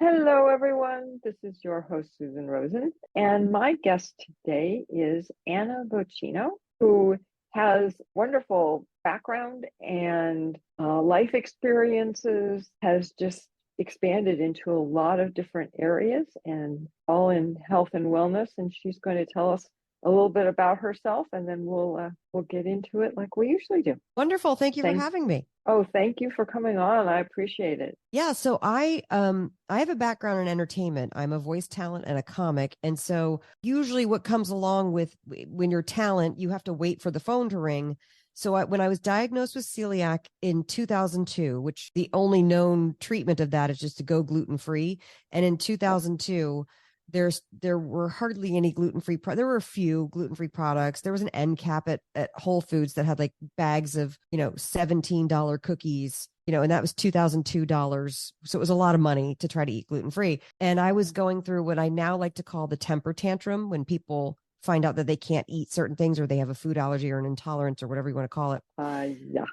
Hello, everyone. This is your host, Susan Rosen. And my guest today is Anna Vocino, who has wonderful background and life experiences, has just expanded into a lot of different areas and all in health and wellness. And she's going to tell us a little bit about herself, and then we'll get into it like we usually do. Wonderful. Thank you for Thank having me. Oh, thank you for coming on. I appreciate it. Yeah, so I have a background in entertainment. I'm a voice talent and a comic. And so usually what comes along with when you're talent, you have to wait for the phone to ring. So when I was diagnosed with celiac in 2002, which the only known treatment of that is just to go gluten-free, and in 2002 there were hardly any gluten-free there were a few gluten-free products. There was an end cap at Whole Foods that had like bags of $17 cookies, and that was $2002. So it was a lot of money to try to eat gluten-free. And I was going through what I now like to call the temper tantrum, when people find out that they can't eat certain things or they have a food allergy or an intolerance or whatever you want to call it. Yeah.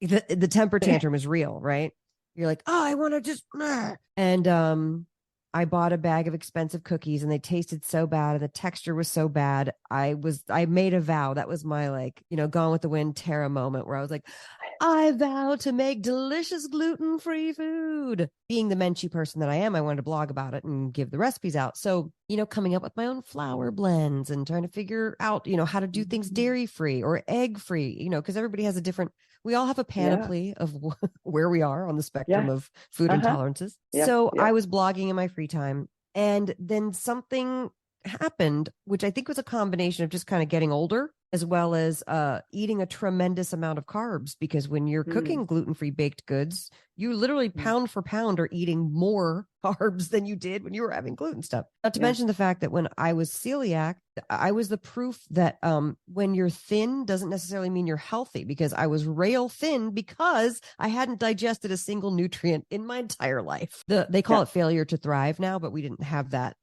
The temper tantrum is real, right? You're like, oh, I want to just, and I bought a bag of expensive cookies and they tasted so bad and the texture was so bad. I made a vow. That was my Gone with the Wind Tara moment, where I was like, I vow to make delicious gluten-free food. Being the Menchie person that I am, I wanted to blog about it and give the recipes out. So, coming up with my own flour blends and trying to figure out, how to do things dairy-free or egg-free, because everybody has we all have a panoply of where we are on the spectrum of food intolerances. So I was blogging in my free time, and then something happened, which I think was a combination of just kind of getting older, as well as eating a tremendous amount of carbs, because when you're cooking gluten-free baked goods, you literally pound for pound are eating more carbs than you did when you were having gluten stuff. Not to mention the fact that when I was celiac, I was the proof that when you're thin doesn't necessarily mean you're healthy, because I was rail thin because I hadn't digested a single nutrient in my entire life. They call it failure to thrive now, but we didn't have that,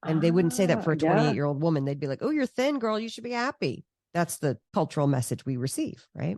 and they wouldn't say that for a 28-year-old woman. They'd be like, oh, you're thin, girl. You should be happy. That's the cultural message we receive, right?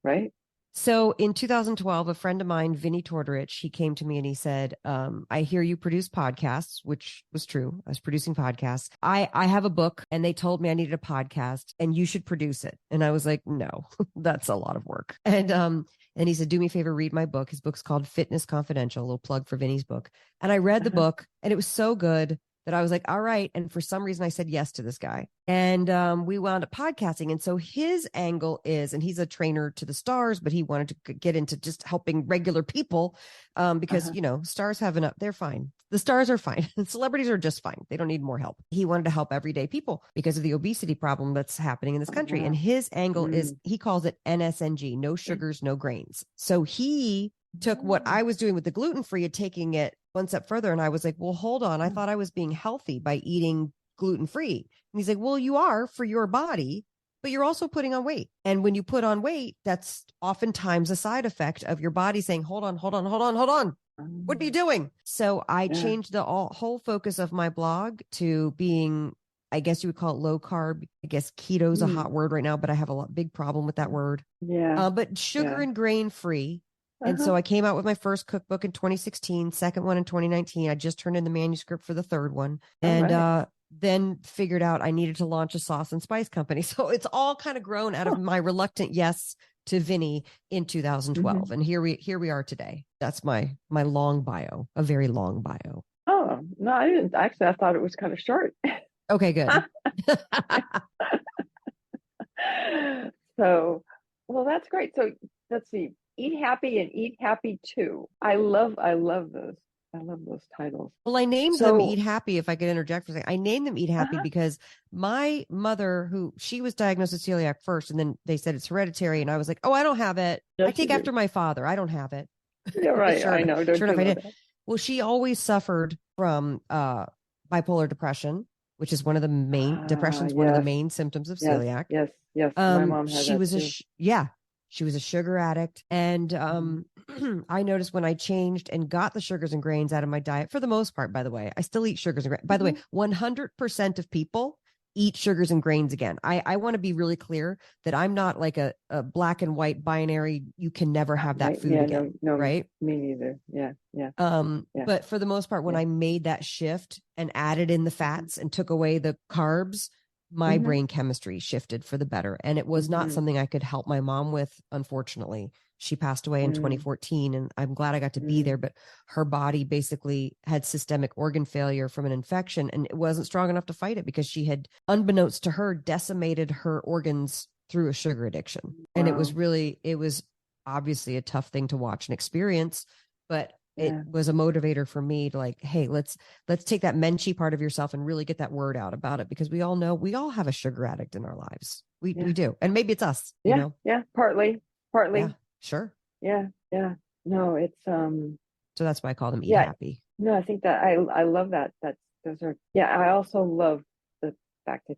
Right. So in 2012, a friend of mine, Vinny Tortorich, he came to me and he said, I hear you produce podcasts, which was true. I was producing podcasts. I have a book and they told me I needed a podcast and you should produce it. And I was like, no, that's a lot of work. And he said, do me a favor, read my book. His book's called Fitness Confidential, a little plug for Vinny's book. And I read the book and it was so good that I was like, all right. And for some reason I said yes to this guy. And we wound up podcasting. And so his angle is, and he's a trainer to the stars, but he wanted to get into just helping regular people because, stars they're fine. The stars are fine. Celebrities are just fine. They don't need more help. He wanted to help everyday people because of the obesity problem that's happening in this country. And his angle is, he calls it NSNG, no sugars, no grains. So he took what I was doing with the gluten-free and taking it one step further. And I was like, well, hold on. I thought I was being healthy by eating gluten-free. And he's like, well, you are for your body, but you're also putting on weight. And when you put on weight, that's oftentimes a side effect of your body saying, hold on. What are you doing? So I changed the whole focus of my blog to being, I guess you would call it low carb. I guess keto is a hot word right now, but I have big problem with that word. But sugar and grain free. And so I came out with my first cookbook in 2016, second one in 2019. I just turned in the manuscript for the third one. And then figured out I needed to launch a sauce and spice company. So it's all kind of grown out of my reluctant yes to Vinny in 2012. And here we are today. That's my long bio, a very long bio. Oh, no, I didn't. Actually, I thought it was kind of short. Okay, good. So, well, that's great. So let's see. Eat Happy and Eat Happy Too. I love those. I love those titles. Well, I named them Eat Happy, if I could interject for a second. I named them Eat Happy because my mother, she was diagnosed with celiac first, and then they said it's hereditary. And I was like, oh, I don't have it. I take after my father. I don't have it. Yeah, right. Sure, I know. Don't sure enough, I did. That. Well, she always suffered from bipolar depression, which is one of the main depressions, one of the main symptoms of celiac. Yes. My mom had she that was too. She was a sugar addict. And I noticed when I changed and got the sugars and grains out of my diet, for the most part, by the way, I still eat sugars and grains. By the way, 100% of people eat sugars and grains again. I want to be really clear that I'm not like a black and white binary. You can never have that Right. food Yeah, again. no, Right. me neither. Yeah. Yeah. But for the most part, when Yeah. I made that shift and added in the fats and took away the carbs, my brain chemistry shifted for the better. And it was not something I could help my mom with, unfortunately. She passed away in 2014, and I'm glad I got to be there, but her body basically had systemic organ failure from an infection, and it wasn't strong enough to fight it because she had, unbeknownst to her, decimated her organs through a sugar addiction. And it was obviously a tough thing to watch and experience, but it was a motivator for me to like, hey, let's take that menschy part of yourself and really get that word out about it, because we all know we all have a sugar addict in our lives. We do. And maybe it's us, you know? Yeah. Partly. Yeah, sure. Yeah. No, it's, so that's why I call them Eat Happy. No, I think that I love that. I also love the fact that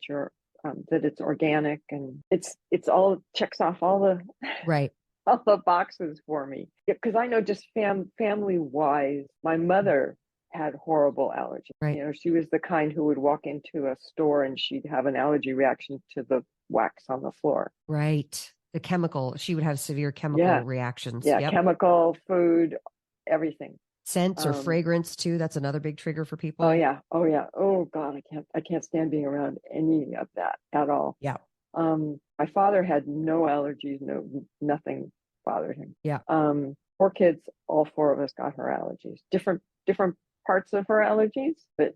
that it's organic and it's all checks off all the, right. all the boxes for me. Because I know just family wise, my mother had horrible allergies. Right. You know, she was the kind who would walk into a store and she'd have an allergy reaction to the wax on the floor. Right. The chemical, she would have severe chemical reactions. Yeah. Yep. Chemical, food, everything. Scents or fragrance too. That's another big trigger for people. Oh yeah. Oh God, I can't stand being around any of that at all. Yeah. My father had no allergies, nothing bothered him. Yeah. 4 kids, all 4 of us got her allergies. Different parts of her allergies, but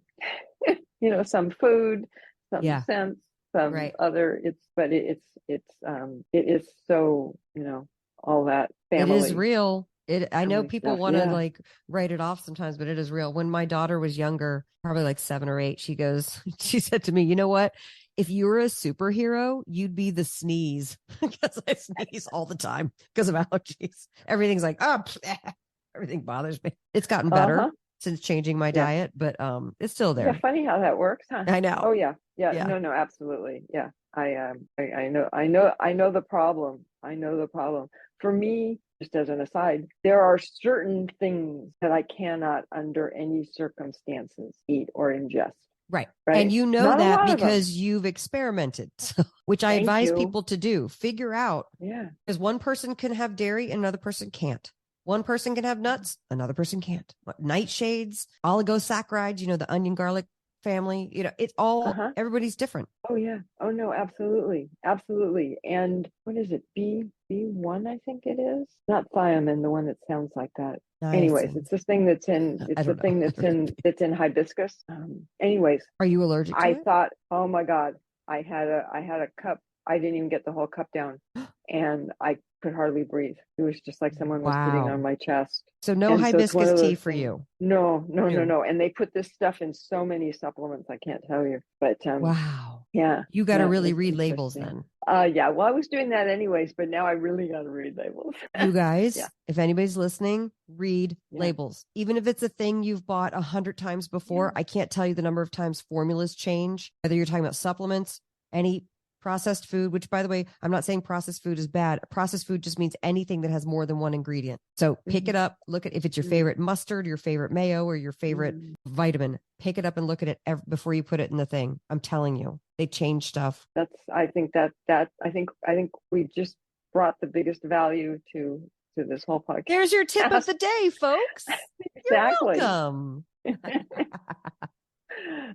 you know, some food, some scents, some other. It is so, you know, all that family. It is real. I know people want to like write it off sometimes, but it is real. When my daughter was younger, probably like 7 or 8, she said to me, you know what? If you were a superhero, you'd be the sneeze, because I sneeze all the time because of allergies. Everything's like, everything bothers me. It's gotten better since changing my diet, but it's still there. Yeah, funny how that works, huh? I know. Oh yeah. No, absolutely. Yeah. I know the problem. I know the problem. For me, just as an aside, there are certain things that I cannot under any circumstances eat or ingest. Right. And you know not that because you've experimented, which I advise people to do. Figure out. Yeah. Because one person can have dairy and another person can't. One person can have nuts, another person can't. Nightshades, oligosaccharides, you know, the onion garlic family, you know, it's all, everybody's different. Oh yeah. Oh no, absolutely. And what is it? B1, I think it is. Not thiamine, the one that sounds like that. Anyways, it's this thing that's in hibiscus. Anyways, are you allergic to it? Thought, oh my God, I had a cup. I didn't even get the whole cup down, and I could hardly breathe. It was just like someone was sitting on my chest. So no hibiscus tea for you. No. And they put this stuff in so many supplements, I can't tell you. But wow. Yeah. You got to really read labels then. Yeah. Well, I was doing that anyways, but now I really got to read labels. You guys, if anybody's listening, read labels. Even if it's a thing you've bought 100 times before, I can't tell you the number of times formulas change, whether you're talking about supplements, any processed food, which by the way, I'm not saying processed food is bad. Processed food just means anything that has more than one ingredient. So pick it up, look at if it's your favorite mustard, your favorite mayo, or your favorite vitamin, pick it up and look at it before you put it in the thing. I'm telling you, they change stuff. I think we just brought the biggest value to this whole podcast. There's your tip of the day, folks. Exactly. You're welcome.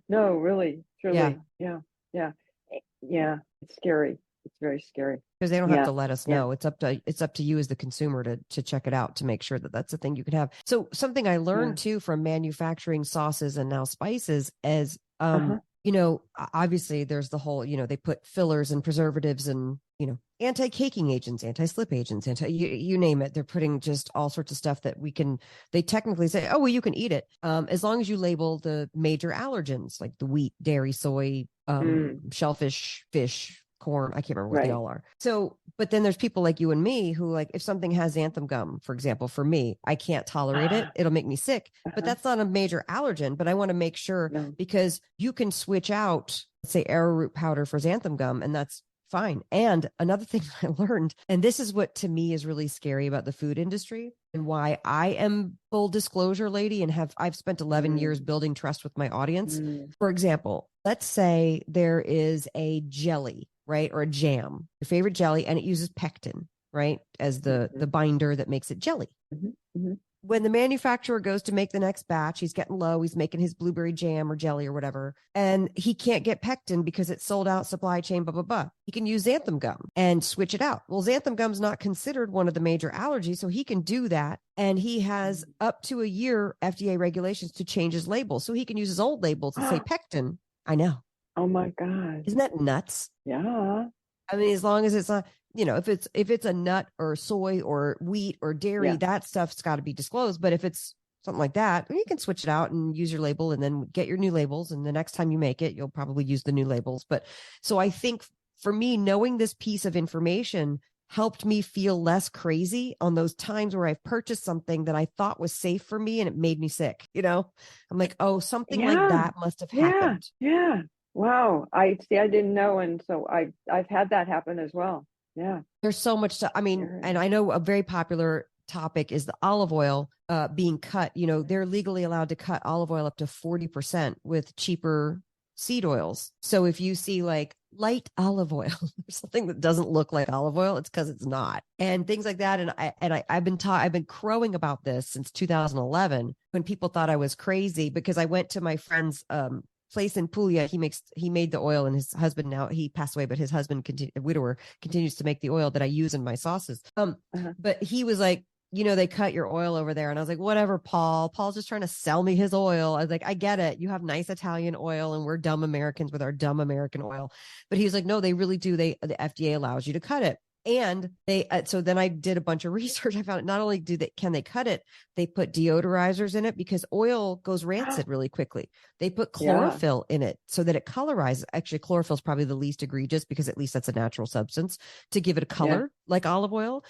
No, really, truly. Yeah. It's scary. It's very scary because they don't have to let us know. It's up to you as the consumer to check it out to make sure that that's the thing you can have. So something I learned too from manufacturing sauces and now spices is, you know, obviously there's the whole, you know, they put fillers and preservatives and, you know, anti-caking agents, anti-slip agents, you name it. They're putting just all sorts of stuff that they technically say, oh, well, you can eat it. As long as you label the major allergens like the wheat, dairy, soy, shellfish, fish, corn. I can't remember what they all are. So, but then there's people like you and me who, like, if something has xanthan gum, for example, for me, I can't tolerate it. It'll make me sick, but that's not a major allergen. But I want to make sure because you can switch out, let's say, arrowroot powder for xanthan gum, and that's fine. And another thing I learned, and this is what to me is really scary about the food industry, and why I am full disclosure lady and I've spent 11 years Mm, building trust with my audience. mm, For example, let's say there is a jelly, right? Or a jam, your favorite jelly, and it uses pectin, right? As the mhm, binder that makes it jelly. mhm, mhm. When the manufacturer goes to make the next batch, he's getting low. He's making his blueberry jam or jelly or whatever, and he can't get pectin because it's sold out, supply chain, blah, blah, blah. He can use xanthan gum and switch it out. Well, xanthan gum's not considered one of the major allergies, so he can do that. And he has up to a year FDA regulations to change his label. So he can use his old labels that say pectin. I know. Oh my God. Isn't that nuts? Yeah. I mean, as long as it's not, if it's a nut or soy or wheat or dairy, Yeah. that stuff's got to be disclosed. But if it's something like that, you can switch it out and use your label and then get your new labels. And the next time you make it, you'll probably use the new labels. But so I think for me, knowing this piece of information helped me feel less crazy on those times where I've purchased something that I thought was safe for me and it made me sick. I'm like, oh, something like Yeah. that must have Yeah. happened. Yeah. Wow. I see. I didn't know. And so I've had that happen as well. Yeah. There's so much stuff. I mean, Sure. and I know a very popular topic is the olive oil being cut. They're legally allowed to cut olive oil up to 40% with cheaper seed oils. So if you see like light olive oil or something that doesn't look like olive oil, it's because it's not, and things like that. And I've been crowing about this since 2011 when people thought I was crazy because I went to my friend's place in Puglia. He made the oil, and his husband, now he passed away, but his husband, a widower, continues to make the oil that I use in my sauces. But he was like, they cut your oil over there. And I was like, whatever, Paul's just trying to sell me his oil. I was like, I get it. You have nice Italian oil and we're dumb Americans with our dumb American oil. But he was like, no, they really do. The FDA allows you to cut it. And so then I did a bunch of research. I found not only can they cut it, they put deodorizers in it because oil goes rancid really quickly. They put chlorophyll in it so that it colorizes. Actually, chlorophyll is probably the least egregious because at least that's a natural substance to give it a color like olive oil.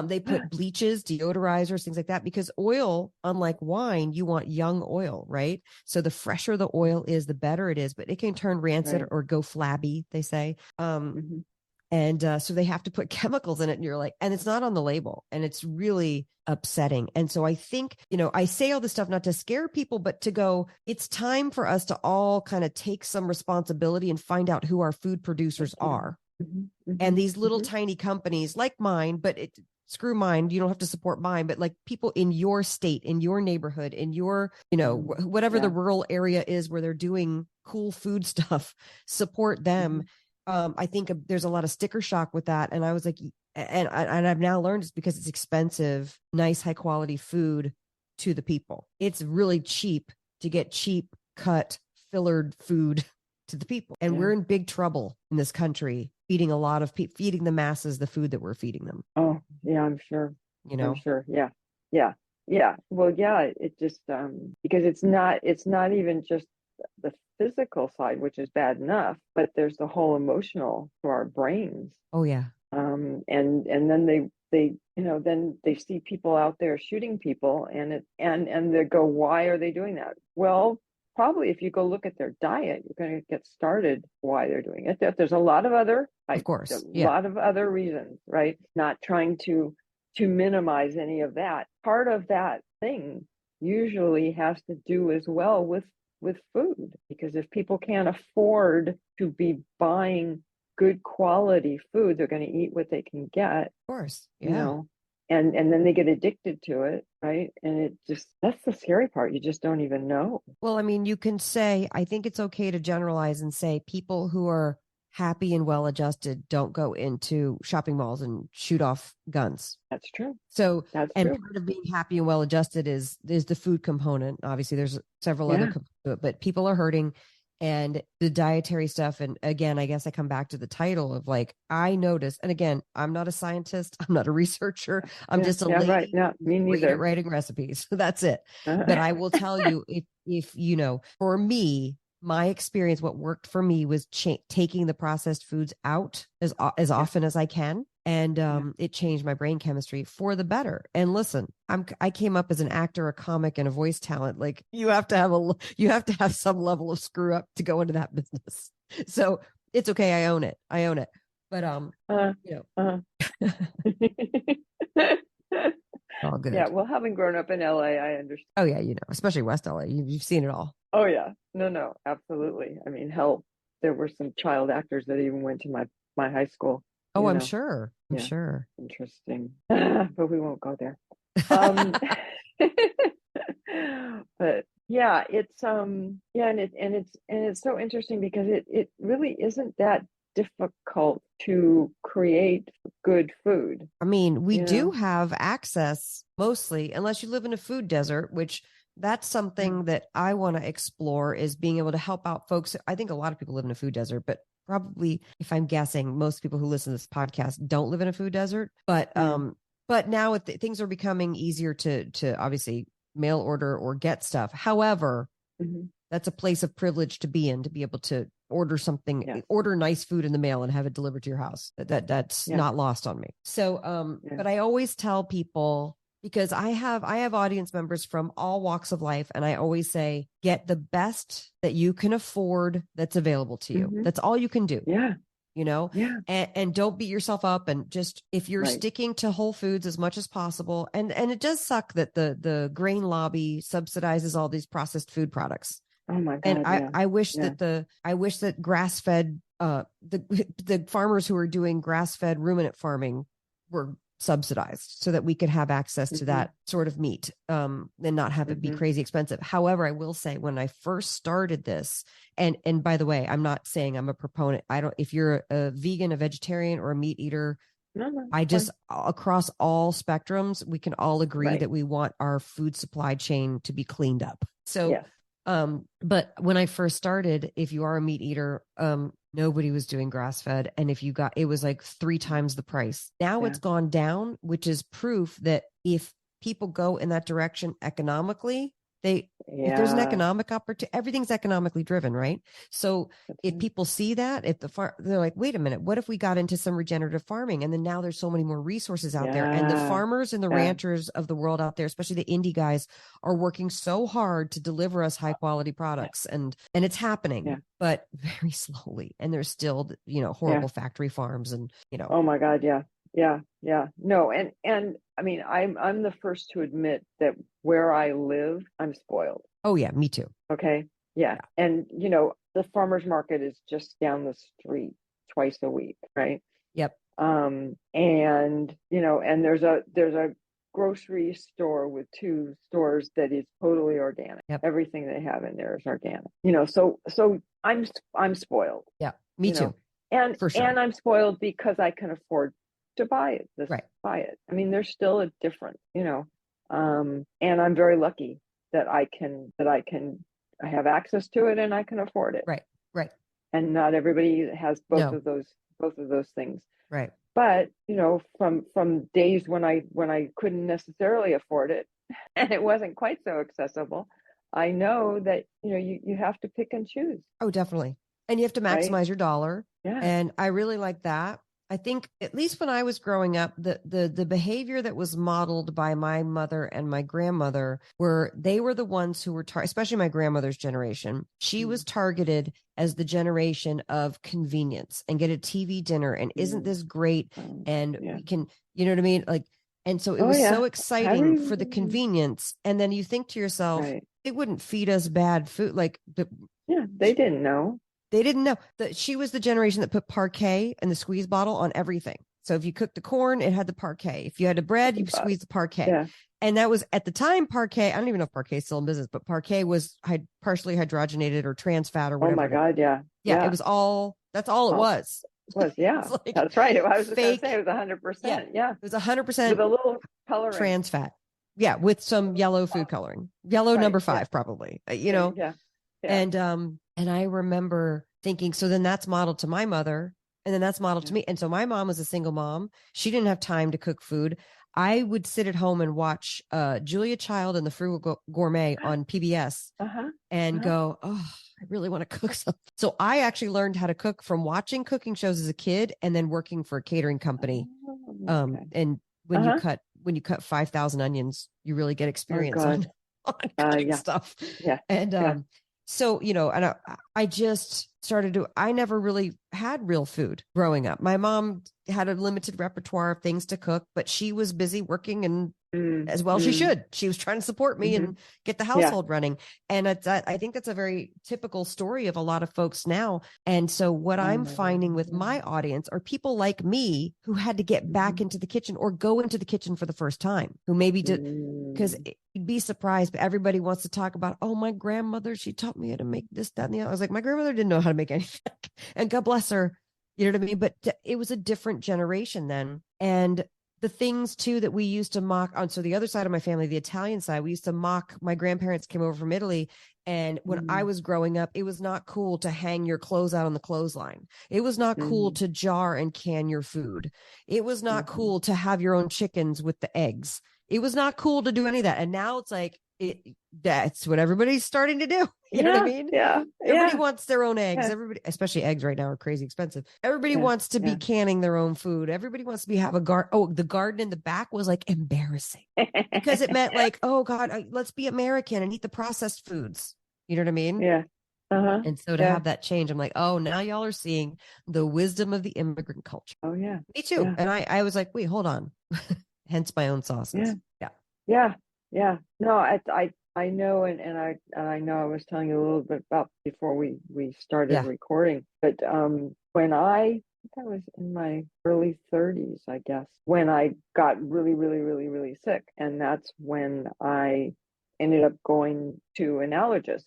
They put bleaches, deodorizers, things like that, because oil, unlike wine, you want young oil, right? So the fresher the oil is, the better it is, but it can turn rancid or go flabby, they say. And so they have to put chemicals in it, and you're like, and it's not on the label, and it's really upsetting. And so I think, I say all this stuff not to scare people, but to go, it's time for us to all kind of take some responsibility and find out who our food producers are. And these little tiny companies like mine, but screw mine, you don't have to support mine, but like people in your state, in your neighborhood, in your, whatever the rural area is where they're doing cool food stuff, support them. I think there's a lot of sticker shock with that. And I was like, and I've now learned it's because it's expensive, nice, high quality food to the people. It's really cheap to get cheap cut, fillered food to the people. And we're in big trouble in this country, feeding a lot of people, feeding the masses the food that we're feeding them. Oh, yeah, I'm sure. I'm sure. Yeah. Yeah. Yeah. Well, yeah, it just, because it's not even just the physical side, which is bad enough, but there's the whole emotional to our brains. Oh yeah. And then they then they see people out there shooting people, and they go, why are they doing that? Well, probably if you go look at their diet, you're going to get started why they're doing it. There's a lot of other, of course, a lot of other reasons, right? Not trying to minimize any of that. Part of that thing usually has to do as well with food, because if people can't afford to be buying good quality food, they're going to eat what they can get. Of course. Yeah. And then they get addicted to it, right? And it just, that's the scary part. You just don't even know. Well, I mean, you can say, I think it's okay to generalize and say people who are happy and well adjusted don't go into shopping malls and shoot off guns. That's true. So that's and true. Part of being happy and well adjusted is the food component. Obviously there's several other components to it, but people are hurting, and the dietary stuff. And again, I guess I come back to the title of like, I notice, and again, I'm not a scientist, I'm not a researcher, I'm just a lady right. No, me neither. writing recipes. That's it. But I will tell you, if for me, my experience, what worked for me was taking the processed foods out as often as I can. And it changed my brain chemistry for the better. And listen, I came up as an actor, a comic, and a voice talent. Like you have to have some level of screw up to go into that business. So it's okay. I own it. But All good. Yeah. Well, having grown up in LA, I understand. Oh yeah, especially West LA. You've seen it all. Oh yeah. No, no, absolutely. I mean, hell, there were some child actors that even went to my high school, Oh, you I'm know. sure. I'm Yeah. sure. Interesting. But we won't go there. Um but yeah, it's yeah, and it's so interesting because it really isn't that difficult to create good food, I mean, we you do know. have access mostly, unless you live in a food desert, which that's Mm, something that I want to explore is being able to help out folks. I think a lot of people live in a food desert, but probably, if I'm guessing, most people who listen to this podcast don't live in a food desert. mm, But now things are becoming easier to obviously mail order or get stuff. However, mhm. that's a place of privilege to be in, to be able to Yes. order nice food in the mail and have it delivered to your house. That's Yeah. not lost on me. So Yeah. but I always tell people, because I have audience members from all walks of life, and I always say, get the best that you can afford that's available to you. Hmm. That's all you can do, Yeah. you know. Yeah. And don't beat yourself up, and just, if you're Right. sticking to whole foods as much as possible, and it does suck that the grain lobby subsidizes all these processed food products. Oh my And God. I, Yeah. I wish Yeah. that I wish that grass fed, the farmers who are doing grass fed ruminant farming were subsidized so that we could have access to Hmm. that sort of meat, and not have it be Hmm. crazy expensive. However, I will say, when I first started this, and by the way, I'm not saying I'm a proponent. I don't, if you're a vegan, a vegetarian, or a meat eater, No, no, I it's just, fine. across all spectrums, we can all agree Right. that we want our food supply chain to be cleaned up. So, Yes. but when I first started, if you are a meat eater, nobody was doing grass fed. And if you got, it was like 3 times the price. Now Yeah. it's gone down, which is proof that if people go in that direction economically, if there's an Yeah. economic opportunity, everything's economically driven, right? So That's if right. people see that, if they're like, wait a minute, what if we got into some regenerative farming? And then now there's so many more resources out there, and the Yeah. farmers and the Yeah. ranchers of the world out there, especially the indie guys, are working so hard to deliver us high quality Yeah. products, and it's happening, Yeah. but very slowly. And there's still, Yeah. horrible factory farms, and Oh my God, yeah. Yeah, yeah. No, and I mean, I'm the first to admit that where I live, I'm spoiled. oh yeah, me too. Okay? Yeah. Yeah. And the farmers market is just down the street twice a week, right? Yep. And there's a grocery store with two stores that is totally organic. Yep. Everything they have in there is organic. So I'm spoiled, Yeah, me you know. too, and for sure. and I'm spoiled because I can afford to Right. buy it. I mean, there's still a difference, and I'm very lucky that I have access to it and I can afford it. Right. Right. And not everybody has both No. of those things. Right. But from days when I couldn't necessarily afford it and it wasn't quite so accessible, I know that you have to pick and choose, Oh, definitely. And you have to right? maximize your dollar. Yeah. And I really like that. I think, at least when I was growing up, the behavior that was modeled by my mother and my grandmother, they were the ones who were especially my grandmother's generation. She was targeted as the generation of convenience, and get a TV dinner, and isn't Mm. this great? And Yeah. we can, you know what I mean? Like, and so it Oh was yeah. so How do exciting for the you? convenience. And then you think to yourself, Right. they wouldn't feed us bad food. Like, Yeah. They didn't know. they didn't know that she was the generation that put parquet and the squeeze bottle on everything. So if you cooked the corn, it had the parquet. If you had a bread, you squeezed the parquet. Yeah. And that was, at the time, parquet. I don't even know if parquet is still in business, but parquet was partially hydrogenated or trans fat or Oh whatever. my God. Yeah. Yeah, it Yeah. was all, that's all it Oh, was. yeah. It's like That's right. I was just gonna say fake. it was Yeah, 100%. Yeah. it was 100% With a little coloring. trans fat. Yeah, with some yellow food coloring. Yellow Right. number Yeah. 5, probably. Yeah. Yeah. And I remember thinking, so then that's modeled to my mother, and then that's modeled to Yeah. me. And so my mom was a single mom. She didn't have time to cook food. I would sit at home and watch Julia Child and the Frugal Gourmet on PBS Uh-huh. and Uh-huh. go, oh, I really want to cook something. So I actually learned how to cook from watching cooking shows as a kid, and then working for a catering company. Oh, okay. And when you cut 5,000 onions, you really get Oh experience God. on cutting Yeah. stuff. Yeah. And Yeah. so, and I just started I never really had real food growing up. My mom had a limited repertoire of things to cook, but she was busy working and as well. She should. She was trying to support me and get the household running. And I think that's a very typical story of a lot of folks now. And so what I'm finding with my audience are people like me who had to get back into the kitchen or go into the kitchen for the first time, who maybe did, because you'd be surprised, but everybody wants to talk about, oh, my grandmother, she taught me how to make this, that, and the other. I was like, my grandmother didn't know how to make anything. And God bless her. You know what I mean? But it was a different generation then. And the things too that we used to mock on. So the other side of my family, the Italian side, we used to mock, my grandparents came over from Italy. And when I was growing up, it was not cool to hang your clothes out on the clothesline. It was not cool to jar and can your food. It was not cool to have your own chickens with the eggs. It was not cool to do any of that. And now it's like, that's what everybody's starting to do. You know what I mean? Yeah. Everybody wants their own eggs. Everybody, especially eggs right now, are crazy expensive. Everybody wants to be canning their own food. Everybody wants to have a garden. Oh, the garden in the back was like embarrassing because it meant like, oh God, let's be American and eat the processed foods. You know what I mean? Yeah. And so to have that change, I'm like, oh, now y'all are seeing the wisdom of the immigrant culture. Oh yeah. Me too. Yeah. And I was like, wait, hold on. Hence my own sauces. Yeah. No, I know, and I know I was telling you a little bit about before we started recording, but when I think I was in my early 30s, I guess, when I got really, really, really, really sick, and that's when I ended up going to an allergist,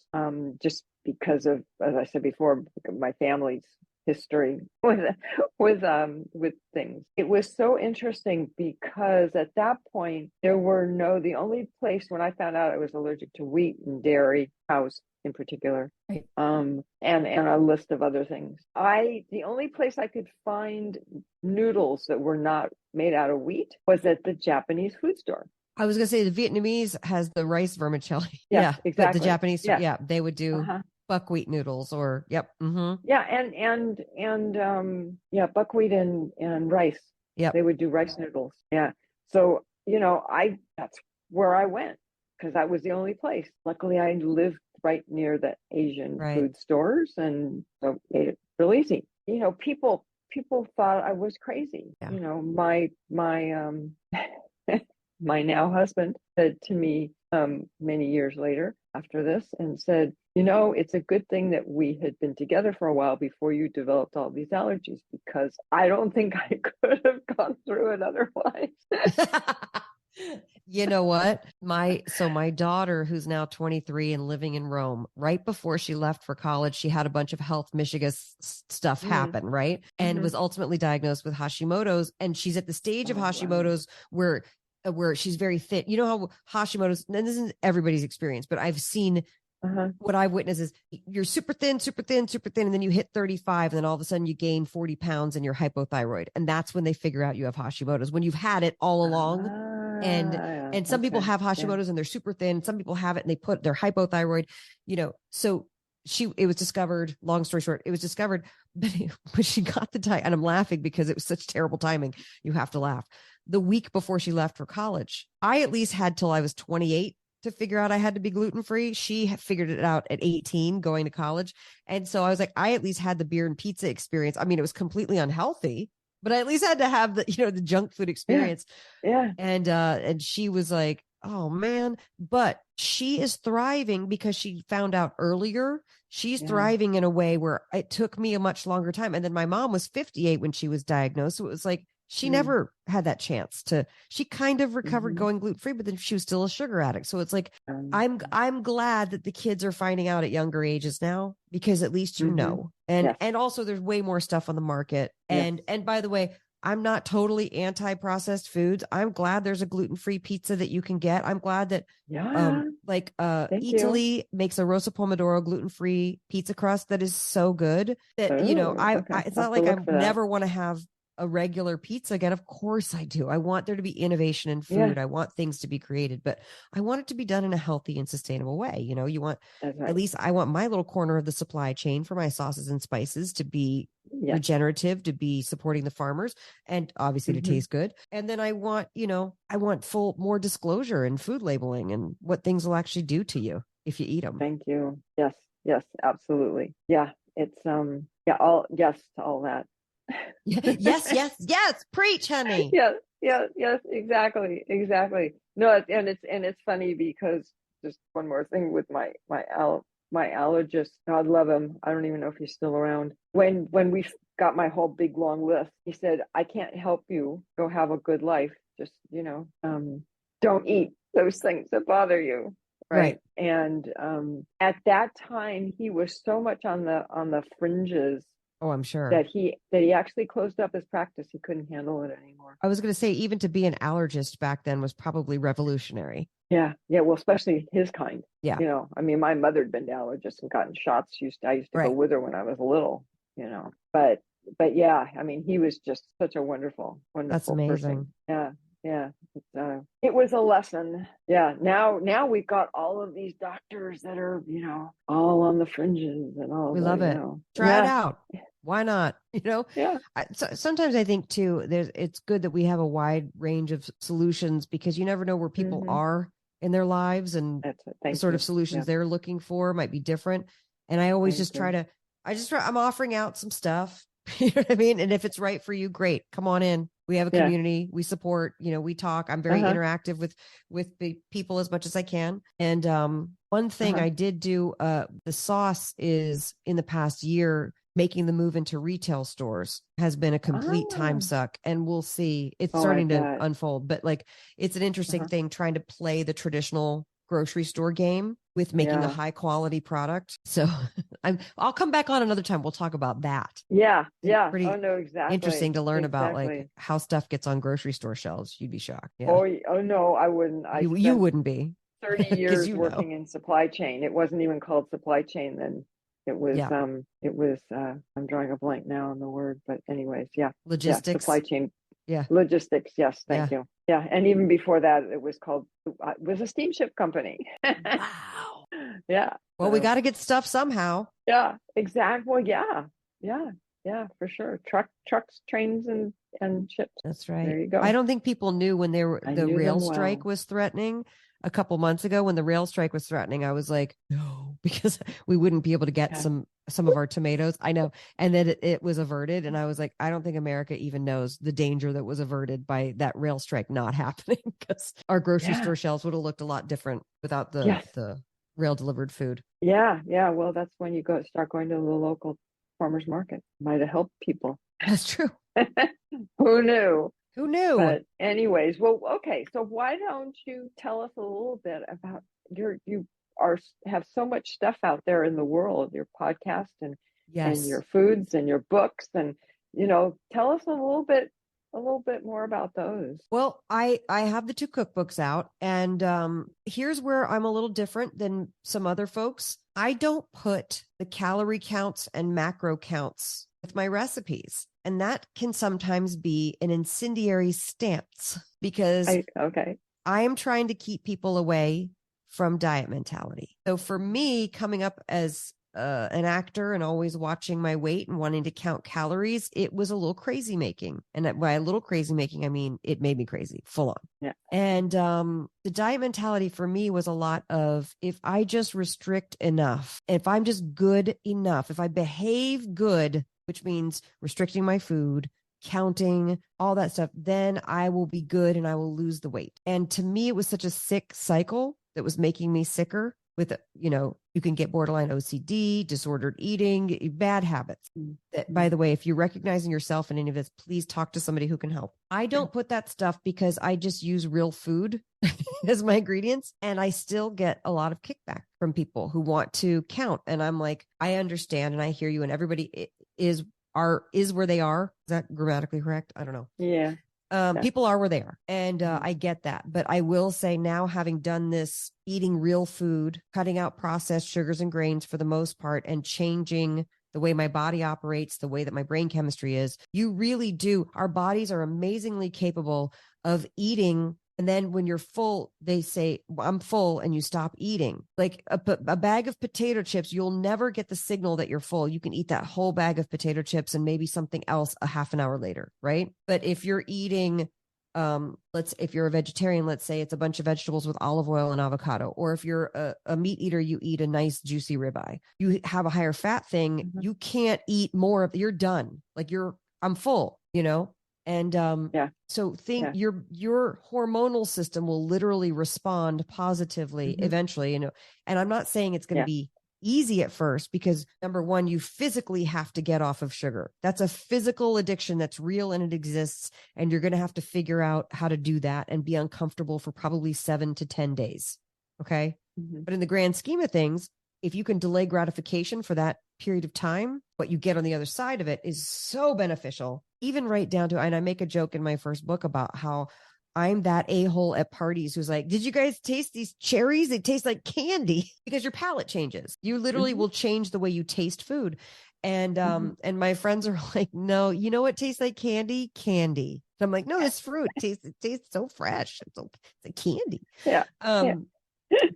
just because of, as I said before, my family's history with things. It was so interesting because at that point the only place when I found out I was allergic to wheat and dairy, cows in particular, right. and a list of other things. The only place I could find noodles that were not made out of wheat was at the Japanese food store. I was gonna say the Vietnamese has the rice vermicelli. Yeah, exactly. But the Japanese, they would do buckwheat noodles or buckwheat and rice. They would do rice noodles. So that's where I went because that was the only place. Luckily I lived right near the Asian food stores, and so made it real easy. People thought I was crazy. My my now husband said to me many years later after this and said, it's a good thing that we had been together for a while before you developed all these allergies, because I don't think I could have gone through it otherwise. You know what? My daughter, who's now 23 and living in Rome, right before she left for college, she had a bunch of health Michigan stuff happen, right? And was ultimately diagnosed with Hashimoto's. And she's at the stage of Hashimoto's where she's very thin. You know how Hashimoto's, and this isn't everybody's experience, but I've seen what I've witnessed is you're super thin, and then you hit 35, and then all of a sudden you gain 40 pounds and you're hypothyroid. And that's when they figure out you have Hashimoto's, when you've had it all along. And some people have Hashimoto's and they're super thin. Some people have it and they put their hypothyroid, so it was discovered, long story short, it was discovered, but she got the time, and I'm laughing because it was such terrible timing. You have to laugh. The week before she left for college, I at least had till I was 28 to figure out I had to be gluten-free. She had figured it out at 18 going to college. And so I was like, I at least had the beer and pizza experience. I mean, it was completely unhealthy, but I at least had to have the junk food experience. Yeah. And she was like, oh man, but she is thriving because she found out earlier. She's thriving in a way where it took me a much longer time. And then my mom was 58 when she was diagnosed. So it was like, she never had that chance she kind of recovered going gluten-free, but then she was still a sugar addict. So it's like, I'm glad that the kids are finding out at younger ages now, because at least and also there's way more stuff on the market. And by the way, I'm not totally anti-processed foods. I'm glad there's a gluten-free pizza that you can get. I'm glad that Italy makes a Rosa Pomodoro gluten-free pizza crust that is so good that, it's not like I never want to have a regular pizza again. Of course I do. I want there to be innovation in food. I want things to be created, but I want it to be done in a healthy and sustainable way. You want, at least I want my little corner of the supply chain for my sauces and spices to be regenerative, to be supporting the farmers, and obviously to taste good. And then I want, more disclosure in food labeling and what things will actually do to you if you eat them. Thank you. Yes, absolutely. Yeah. It's, all yes to all that. Yes. Preach, honey. Yeah. yes, exactly. No, and it's funny because just one more thing with my allergist, God love him. I don't even know if he's still around. When we got my whole big long list, he said, I can't help you go have a good life. Just, don't eat those things that bother you. Right. Right. And at that time he was so much on the fringes Oh, I'm sure. that he actually closed up his practice. He couldn't handle it anymore. I was going to say, even to be an allergist back then was probably revolutionary. Yeah, well, especially his kind. Yeah. I mean, my mother had been to allergists and gotten shots. I used to go Right. with her when I was little. But yeah, I mean, he was just such a wonderful, That's wonderful amazing. person. Yeah. It was a lesson. Yeah. Now we've got all of these doctors that are, all on the fringes and all We the, love it. Try it out. Why not? Yeah. Sometimes I think too, it's good that we have a wide range of solutions because you never know where people are in their lives, and That's it. the sort of solutions they're looking for might be different. And I always just try I'm offering out some stuff. You know what I mean? And if it's right for you, great. Come on in. We have a community. We support, we talk. I'm very interactive with the people as much as I can. And one thing I did do, the sauce is in the past year, making the move into retail stores has been a complete time suck. And we'll see. It's starting to unfold. But like, it's an interesting thing trying to play the traditional grocery store game with making a high quality product. So I'll come back on another time. We'll talk about that. Yeah. Pretty no, exactly. Interesting to learn about like how stuff gets on grocery store shelves. You'd be shocked. Yeah. Oh no, I wouldn't. You wouldn't be. 30 years working in supply chain. It wasn't even called supply chain then. It was I'm drawing a blank now on the word, but anyways, logistics. Supply chain. Yeah. Logistics. Yes. Thank you. Yeah. And even before that, it was a steamship company. Wow. Yeah. Well, we got to get stuff somehow. Yeah, exactly. Yeah, for sure. Trucks, trains, and ships. That's right. There you go. I don't think people knew when the rail strike was threatening. A couple months ago, when the rail strike was threatening, I was like, no, because we wouldn't be able to get some of our tomatoes. I know. And then it was averted. And I was like, I don't think America even knows the danger that was averted by that rail strike not happening, because our grocery store shelves would have looked a lot different without the rail delivered food. Yeah. Well, that's when you start going to the local farmers market. Might have helped people. That's true. Who knew? But anyways, well, okay. So why don't you tell us a little bit about have so much stuff out there in the world, your podcast and your foods and your books, and tell us a little bit more about those. Well, I have the 2 cookbooks out, and here's where I'm a little different than some other folks. I don't put the calorie counts and macro counts with my recipes. And that can sometimes be an incendiary stance because I am trying to keep people away from diet mentality. So for me, coming up as an actor and always watching my weight and wanting to count calories, it was a little crazy making. And by a little crazy making, I mean, it made me crazy, full on. Yeah. And the diet mentality for me was a lot of, if I just restrict enough, if I'm just good enough, if I behave good, which means restricting my food, counting, all that stuff, then I will be good and I will lose the weight. And to me, it was such a sick cycle that was making me sicker with, you can get borderline OCD, disordered eating, bad habits. That, by the way, if you're recognizing yourself in any of this, please talk to somebody who can help. I don't put that stuff because I just use real food as my ingredients. And I still get a lot of kickback from people who want to count. And I'm like, I understand and I hear you, and everybody is where they are. Is that grammatically correct? I don't know. Yeah. People are where they are. And I get that. But I will say now, having done this, eating real food, cutting out processed sugars and grains for the most part, and changing the way my body operates, the way that my brain chemistry is, you really do. Our bodies are amazingly capable of eating. And then when you're full, they say, I'm full, and you stop eating. Like a bag of potato chips, you'll never get the signal that you're full. You can eat that whole bag of potato chips and maybe something else a half an hour later, right? But if you're eating, if you're a vegetarian, let's say it's a bunch of vegetables with olive oil and avocado, or if you're a meat eater, you eat a nice juicy ribeye, you have a higher fat thing. You can't eat more of, you're done. Like I'm full, And Yeah. so think Yeah. your hormonal system will literally respond positively Hmm. eventually, and I'm not saying it's going to Yeah. be easy at first, because number one, you physically have to get off of sugar. That's a physical addiction that's real and it exists. And you're going to have to figure out how to do that and be uncomfortable for probably 7 to 10 days. Okay. Hmm. But in the grand scheme of things, if you can delay gratification for that period of time, what you get on the other side of it is so beneficial, even right down to, and I make a joke in my first book about how I'm that a-hole at parties who's like, did you guys taste these cherries? They taste like candy, because your palate changes. You literally Hmm. will change the way you taste food. And Hmm. and my friends are like, no, you know what tastes like candy? Candy. And I'm like, no, this fruit it tastes so fresh. It's like candy. Yeah. Yeah. Um,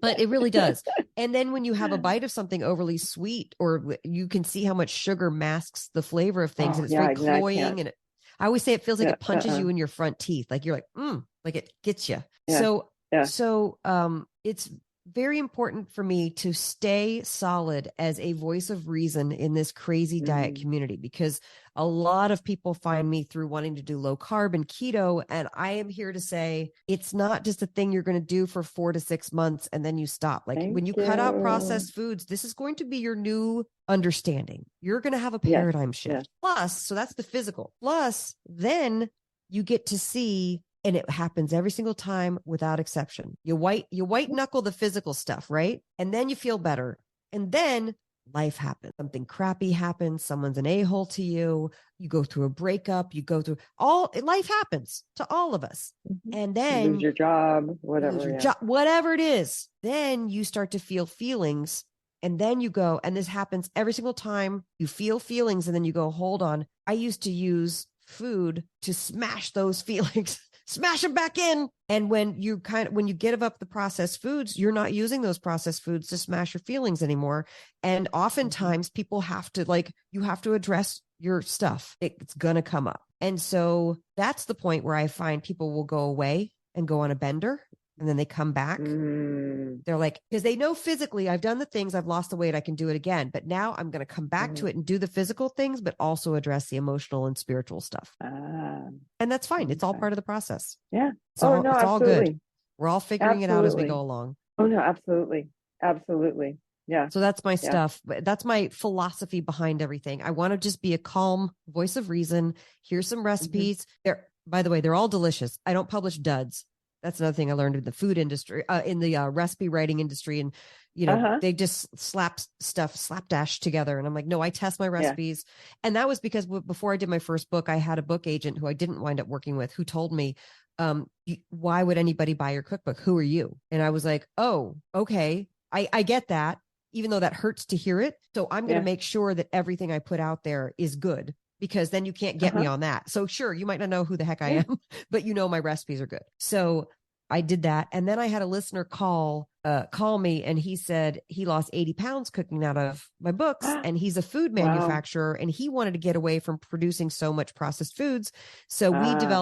but it really does. And then when you have a bite of something overly sweet, or you can see how much sugar masks the flavor of things, Oh, and it's yeah. very I can't. cloying, and I always say it feels like Yeah. it punches you in your front teeth, like you're like, like it gets you. Yeah. So Yeah. it's very important for me to stay solid as a voice of reason in this crazy diet Mm. community, because a lot of people find me through wanting to do low carb and keto. And I am here to say it's not just a thing you're going to do for 4 to 6 months and then you stop. Like Thank when you cut out you. processed foods, this is going to be your new understanding. You're going to have a Yes. paradigm shift. Yes. Plus, so that's the physical. Plus, then you get to see, and it happens every single time without exception. You white knuckle the physical stuff, right? And then you feel better. And then life happens. Something crappy happens. Someone's an a-hole to you. You go through a breakup. You go through life happens to all of us. Mhm. And You lose then your job, you lose whatever. your Yeah. job, whatever it is. Then you start to feel feelings. And then you go, and this happens every single time you feel feelings. And then you go, hold on. I used to use food to smash those feelings, smash them back in. And when you give up the processed foods, you're not using those processed foods to smash your feelings anymore. And oftentimes people have to, you have to address your stuff. It's going to come up. And so that's the point where I find people will go away and go on a bender, and then they come back. Mm. They're like, because they know physically, I've done the things, I've lost the weight, I can do it again. But now I'm going to come back to it and do the physical things, but also address the emotional and spiritual stuff. Ah, And that's fine. It's all okay. part of the process. Yeah. It's Oh, all no, it's all good. absolutely. We're all figuring it out as we Absolutely. go along. Oh, no, absolutely. Absolutely. Yeah. So that's my Yeah. stuff. That's my philosophy behind everything. I want to just be a calm voice of reason. Here's some recipes. By the way, they're all delicious. I don't publish duds. That's another thing I learned in the food industry, in the recipe writing industry. And, they just slapdash together. And I'm like, no, I test my recipes. And that was because before I did my first book, I had a book agent who I didn't wind up working with, who told me, why would anybody buy your cookbook? Who are you? And I was like, oh, okay. I get that, even though that hurts to hear it. So I'm going to make sure that everything I put out there is good, because then you can't get me on that. So sure, you might not know who the heck I am, but my recipes are good. So I did that. And then I had a listener call me, and he said he lost 80 pounds cooking out of my books, and he's a food manufacturer, and he wanted to get away from producing so much processed foods. So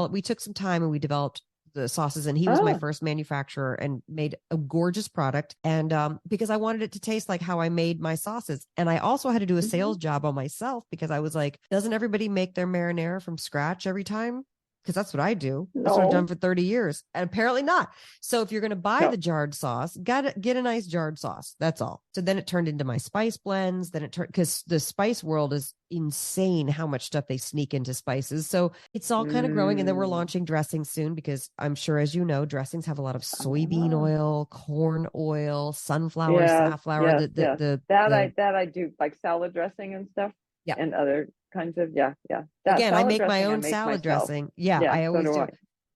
we took some time and we developed the sauces, and he was my first manufacturer and made a gorgeous product. And because I wanted it to taste like how I made my sauces. And I also had to do a sales job on myself, because I was like, doesn't everybody make their marinara from scratch every time? Because that's what I do. That's what I've done for 30 years. And apparently not. So if you're going to buy the jarred sauce, gotta get a nice jarred sauce. That's all. So then it turned into my spice blends. Then it turned, because the spice world is insane how much stuff they sneak into spices. So it's all kind of growing. And then we're launching dressings soon, because I'm sure, as you know, dressings have a lot of soybean oil, corn oil, sunflower, safflower. That I do, like salad dressing and stuff. Yeah. And other kinds of, Again, I make my own salad dressing. Yeah, I always do.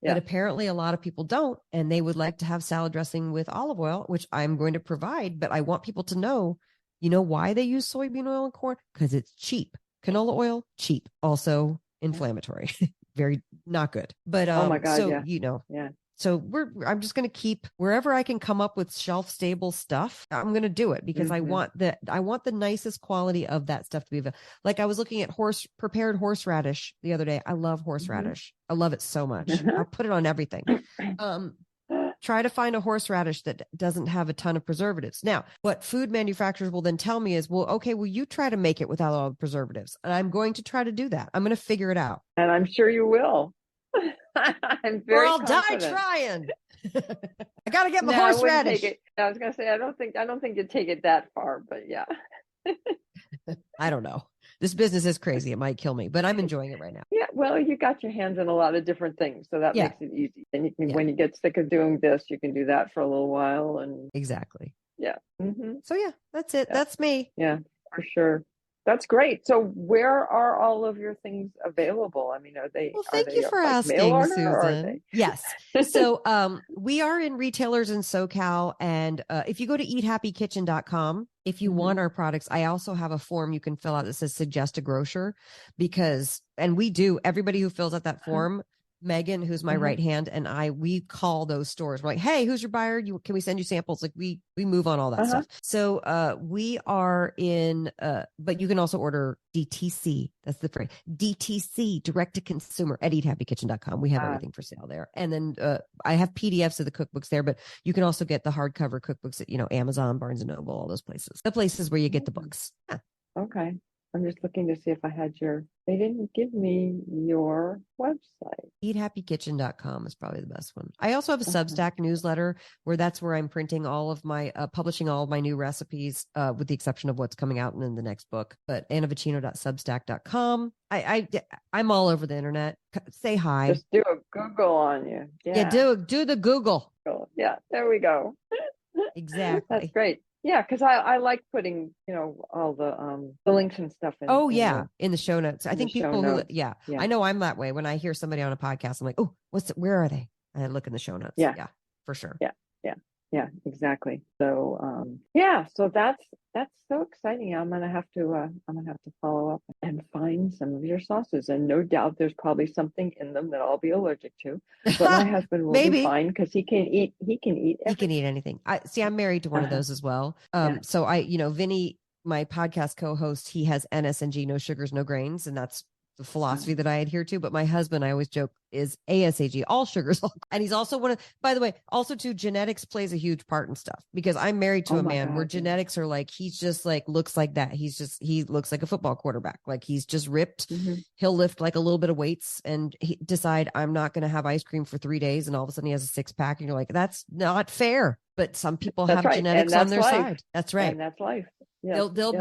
Yeah. But apparently a lot of people don't, and they would like to have salad dressing with olive oil, which I'm going to provide. But I want people to know, why they use soybean oil and corn? Because it's cheap. Canola oil, cheap. Also inflammatory. Very not good. But oh my God, so yeah. So I'm just going to keep wherever I can come up with shelf stable stuff. I'm going to do it, because I want the nicest quality of that stuff to be available. Like I was looking at prepared horseradish the other day. I love horseradish. I love it so much. I'll put it on everything. Try to find a horseradish that doesn't have a ton of preservatives. Now, what food manufacturers will then tell me is, well, you try to make it without all the preservatives. And I'm going to try to do that. I'm going to figure it out. And I'm sure you will. I'm Or very I'll die confident. trying. I got to get my No, I wouldn't horseradish. take it. I was gonna say I don't think you'd take it that far, but yeah. I don't know. This business is crazy. It might kill me, but I'm enjoying it right now. Yeah, well, you got your hands in a lot of different things, so that Yeah. makes it easy. And you can, Yeah. when you get sick of doing this, you can do that for a little while, and Exactly. yeah. So yeah, that's it. Yeah. That's me. Yeah, for sure. That's great. So where are all of your things available? I mean, are Well, are thank you for like mail asking, order, or are Susan. Yes. So we are in retailers in SoCal. And if you go to eathappykitchen.com, if you want our products, I also have a form you can fill out that says suggest a grocer because, and we do, everybody who fills out that form, Megan, who's my right hand, and we call those stores. We're like, hey, who's your buyer? Can we send you samples? Like we move on all that stuff. So we are in, but you can also order DTC. That's the phrase. DTC, direct to consumer at eathappykitchen.com. We have everything for sale there. And then I have PDFs of the cookbooks there, but you can also get the hardcover cookbooks at, Amazon, Barnes and Noble, all those places. The places where you get the books. Yeah. Okay. I'm just looking to see if I had they didn't give me your website. Eathappykitchen.com is probably the best one. I also have a Substack newsletter that's where I'm printing all of my, publishing all of my new recipes, with the exception of what's coming out in the next book. But annavicino.substack.com. I'm all over the internet. Say hi. Just do a Google on you. Yeah, do the Google. Yeah, there we go. Exactly. That's great. Yeah, because I like putting, all the links and stuff in. In the show notes. I think people who, I know I'm that way. When I hear somebody on a podcast, I'm like, oh, where are they? And I look in the show notes. Yeah, for sure. Yeah, exactly. So, so that's so exciting. I'm gonna have to follow up and find some of your sauces, and no doubt there's probably something in them that I'll be allergic to. But my husband will be fine because he can eat. He can eat anything. I'm married to one of those as well. So Vinny, my podcast co-host, he has NSNG, no sugars, no grains, and that's the philosophy that I adhere to. But my husband, I always joke, is ASAG, all sugars. And he's also by the way, also too, genetics plays a huge part in stuff because I'm married to a man where genetics are like, he's just like, looks like that. He looks like a football quarterback. Like he's just ripped. He'll lift like a little bit of weights and he decide I'm not going to have ice cream for 3 days. And all of a sudden he has a 6-pack and you're like, that's not fair. But some people have genetics on their side. That's right. And that's life. There'll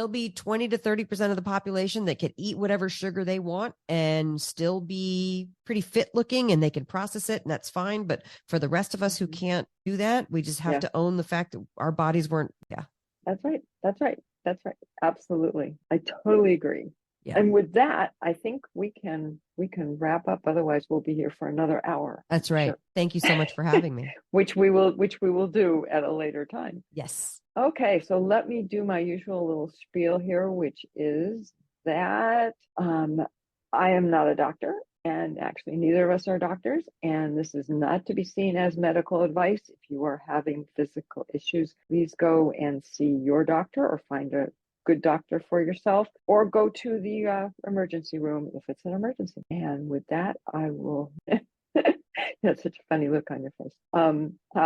be 20 to 30% of the population that can eat whatever sugar they want and still be pretty fit looking and they can process it and that's fine. But for the rest of us who can't do that, we just have to own the fact that our bodies weren't. Yeah. That's right. Absolutely. I totally agree. Yeah. And with that, I think we can wrap up. Otherwise, we'll be here for another hour. That's right. Sure. Thank you so much for having me. which we will do at a later time. Yes. Okay, so let me do my usual little spiel here, which is that I am not a doctor, and actually neither of us are doctors, and this is not to be seen as medical advice. If you are having physical issues, please go and see your doctor or find a good doctor for yourself, or go to the emergency room if it's an emergency. And with that, I will. That's such a funny look on your face. I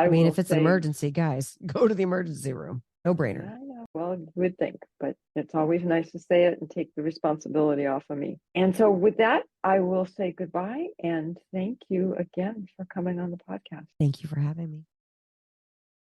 mean, if it's an emergency, guys, go to the emergency room. No brainer. I know. Well, you would think, but it's always nice to say it and take the responsibility off of me. And so with that, I will say goodbye and thank you again for coming on the podcast. Thank you for having me.